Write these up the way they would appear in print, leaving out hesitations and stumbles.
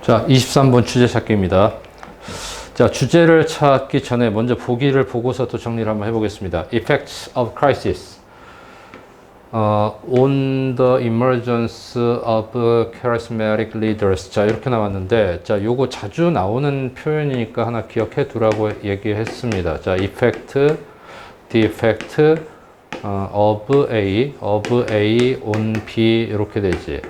자, 23번 주제 찾기입니다. 자, 주제를 찾기 전에 먼저 보기를 보고서 또 정리를 한번 해보겠습니다. Effects of crisis on the emergence of charismatic leaders. 자, 이렇게 나왔는데, 자, 요거 자주 나오는 표현이니까 하나 기억해 두라고 얘기했습니다. 자, effect, the effect of A on B 이렇게 되지.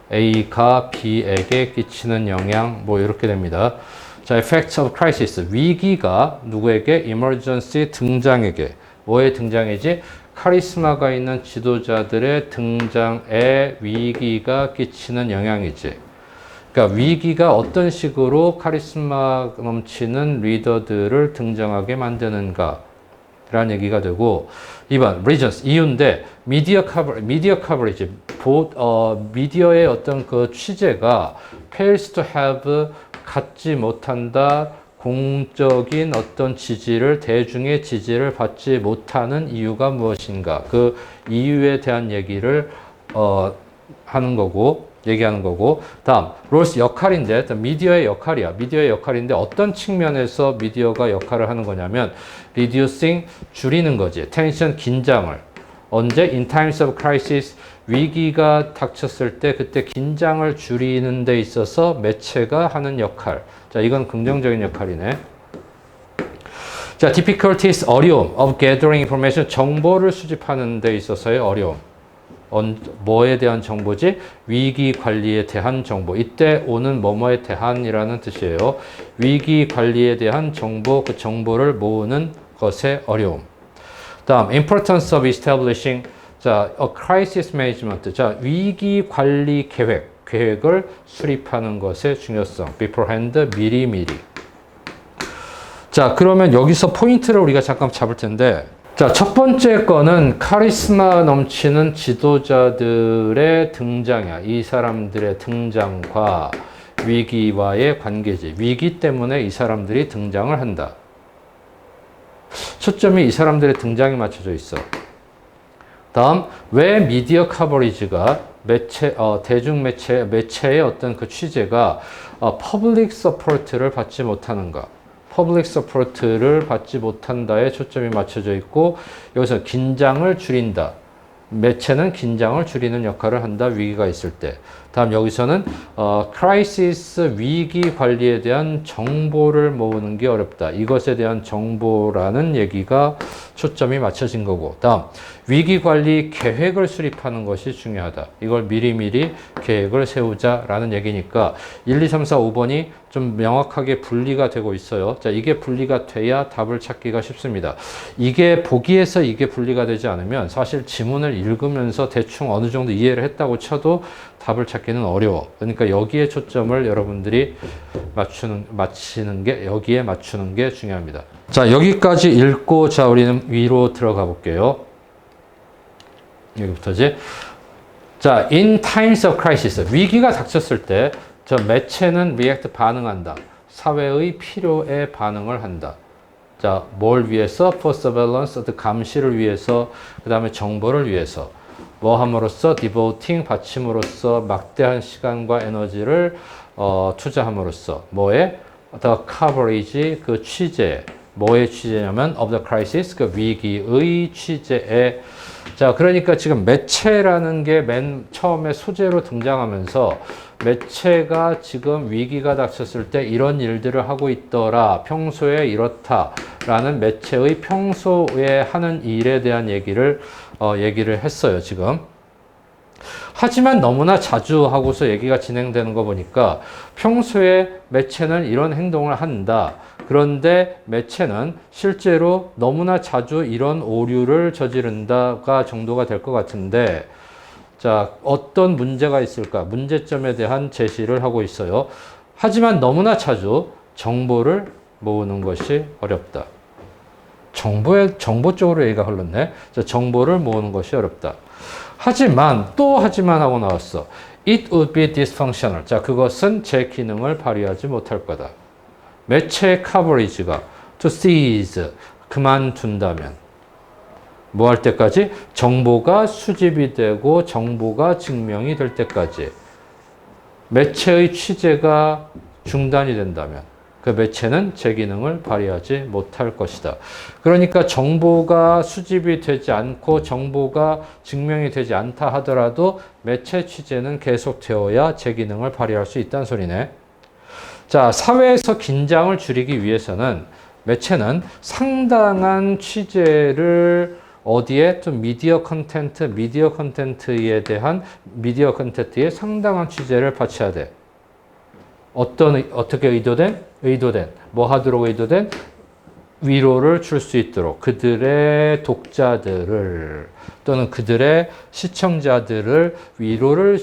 A가 B에게 끼치는 영향 뭐 이렇게 됩니다. 자, effects of crisis. 위기가 누구에게? emergency 등장에게. 뭐의 등장이지? 카리스마가 있는 지도자들의 등장에 위기가 끼치는 영향이지. 그러니까 위기가 어떤 식으로 카리스마 넘치는 리더들을 등장하게 만드는가 라는 얘기가 되고, 2번 reasons, 이유인데 미디어 커버리지 미디어의 어떤 그 취재가 fails to have, 갖지 못한다, 공적인 어떤 지지를, 대중의 지지를 받지 못하는 이유가 무엇인가, 그 이유에 대한 얘기를 얘기하는 거고, 다음 롤스 역할인데, 미디어의 역할이야. 미디어의 역할인데 어떤 측면에서 미디어가 역할을 하는 거냐면 reducing, 줄이는 거지. tension, 긴장을. 언제? in times of crisis, 위기가 닥쳤을 때 그때 긴장을 줄이는 데 있어서 매체가 하는 역할. 자, 이건 긍정적인 역할이네. 자, difficulties, 어려움 of gathering information, 정보를 수집하는 데 있어서의 어려움. 뭐에 대한 정보지? 위기 관리에 대한 정보. 이때 오는 뭐뭐에 대한이라는 뜻이에요. 위기 관리에 대한 정보, 그 정보를 모으는 것의 어려움. 다음, importance of establishing, 자, a crisis management. 자, 위기 관리 계획을 수립하는 것의 중요성. beforehand, 미리미리. 자, 그러면 여기서 포인트를 우리가 잠깐 잡을 텐데, 자, 첫 번째 거는 카리스마 넘치는 지도자들의 등장이야. 이 사람들의 등장과 위기와의 관계지. 위기 때문에 이 사람들이 등장을 한다. 초점이 이 사람들의 등장에 맞춰져 있어. 다음, 왜 미디어 커버리지가 매체의 어떤 그 취재가 퍼블릭 서포트를 받지 못하는가? 퍼블릭 서포트를 받지 못한다에 초점이 맞춰져 있고, 여기서 긴장을 줄인다. 매체는 긴장을 줄이는 역할을 한다. 위기가 있을 때. 다음 여기서는 크라이시스, 위기 관리에 대한 정보를 모으는 게 어렵다. 이것에 대한 정보라는 얘기가 초점이 맞춰진 거고, 다음 위기 관리 계획을 수립하는 것이 중요하다. 이걸 미리미리 계획을 세우자라는 얘기니까 1, 2, 3, 4, 5번이 좀 명확하게 분리가 되고 있어요. 자, 이게 분리가 돼야 답을 찾기가 쉽습니다. 이게 보기에서 이게 분리가 되지 않으면 사실 지문을 읽으면서 대충 어느 정도 이해를 했다고 쳐도 답을 찾기는 어려워. 그러니까 여기에 초점을 여러분들이 여기에 맞추는 게 중요합니다. 자, 여기까지 읽고, 자, 우리는 위로 들어가 볼게요. 여기부터지. 자, in times of crisis, 위기가 닥쳤을 때, 저 매체는 react, 반응한다. 사회의 필요에 반응을 한다. 자, 뭘 위해서? for surveillance, 감시를 위해서, 그 다음에 정보를 위해서. 뭐 함으로써? devoting, 바침으로써, 막대한 시간과 에너지를 투자함으로써. 뭐에? the coverage, 그 취재. 뭐의 취재냐면 of the crisis, 그 위기의 취재에. 자, 그러니까 지금 매체라는 게 맨 처음에 소재로 등장하면서 매체가 지금 위기가 닥쳤을 때 이런 일들을 하고 있더라, 평소에 이렇다라는 매체의 평소에 하는 일에 대한 얘기를 했어요, 지금. 하지만 너무나 자주 하고서 얘기가 진행되는 거 보니까 평소에 매체는 이런 행동을 한다. 그런데 매체는 실제로 너무나 자주 이런 오류를 저지른다가 정도가 될 것 같은데, 자, 어떤 문제가 있을까? 문제점에 대한 제시를 하고 있어요. 하지만 너무나 자주 정보를 모으는 것이 어렵다. 정보 쪽으로 얘기가 흘렀네. 자, 정보를 모으는 것이 어렵다. 하지만 하고 나왔어. It would be dysfunctional. 자, 그것은 제 기능을 발휘하지 못할 거다. 매체의 커버리지가 to cease, 그만둔다면 뭐 할 때까지? 정보가 수집이 되고 정보가 증명이 될 때까지. 매체의 취재가 중단이 된다면 그 매체는 제 기능을 발휘하지 못할 것이다. 그러니까 정보가 수집이 되지 않고 정보가 증명이 되지 않다 하더라도 매체 취재는 계속되어야 제 기능을 발휘할 수 있다는 소리네. 자, 사회에서 긴장을 줄이기 위해서는 매체는 상당한 취재를 어디에 좀 미디어 컨텐츠에 대한 미디어 컨텐츠에 상당한 취재를 바쳐야 돼. 어떻게 의도된, 뭐 하도록 의도된 위로를 줄 수 있도록 그들의 독자들을 또는 그들의 시청자들을 위로를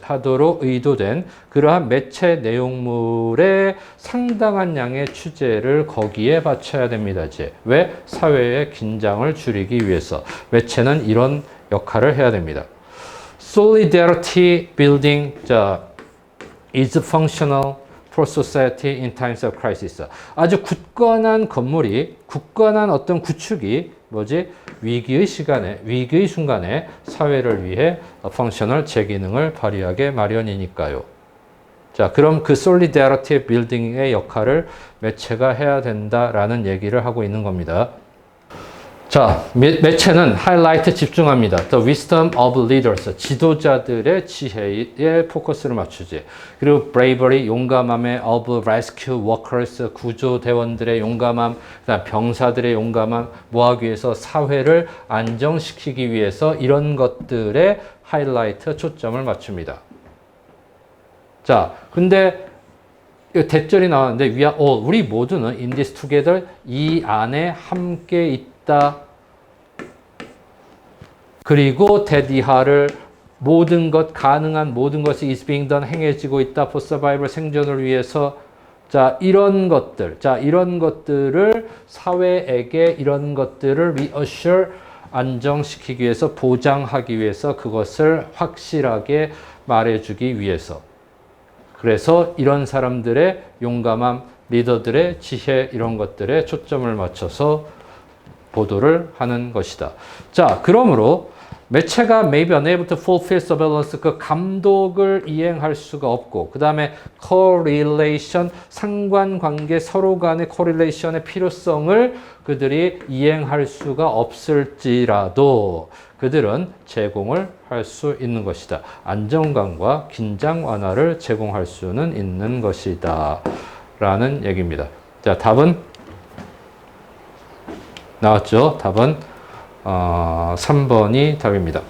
하도록 의도된 그러한 매체 내용물의 상당한 양의 취재를 거기에 바쳐야 됩니다. 이제 왜? 사회의 긴장을 줄이기 위해서 매체는 이런 역할을 해야 됩니다. Solidarity building, is functional for society in times of crisis. 아주 굳건한 건물이, 굳건한 어떤 구축이 위기의 순간에 사회를 위해 functional 제기능을 발휘하게 마련이니까요. 자, 그럼 그 solidarity building의 역할을 매체가 해야 된다라는 얘기를 하고 있는 겁니다. 자, 매체는 하이라이트 집중합니다. The wisdom of leaders. 지도자들의 지혜에 포커스를 맞추지. 그리고 bravery, 용감함에 of rescue workers, 구조대원들의 용감함, 그다음 병사들의 용감함, 뭐하기 위해서 사회를 안정시키기 위해서 이런 것들에 하이라이트 초점을 맞춥니다. 자, 근데 대절이 나왔는데 우리 모두는 in this together 이 안에 함께 있다. 그리고 that 이하를 가능한 모든 것이 is being done 행해지고 있다. for survival 생존을 위해서. 자, 이런 것들을 사회에게 이런 것들을 reassure 안정시키기 위해서 보장하기 위해서 그것을 확실하게 말해주기 위해서. 그래서 이런 사람들의 용감함, 리더들의 지혜 이런 것들에 초점을 맞춰서 보도를 하는 것이다. 자, 그러므로 매체가 may be unable to fulfill surveillance, 그 감독을 이행할 수가 없고, 그 다음에 correlation, 상관관계 서로 간의 correlation의 필요성을 그들이 이행할 수가 없을지라도 그들은 제공을 할 수 있는 것이다. 안정감과 긴장 완화를 제공할 수는 있는 것이다. 라는 얘기입니다. 자, 답은 나왔죠? 답은 3번이 답입니다.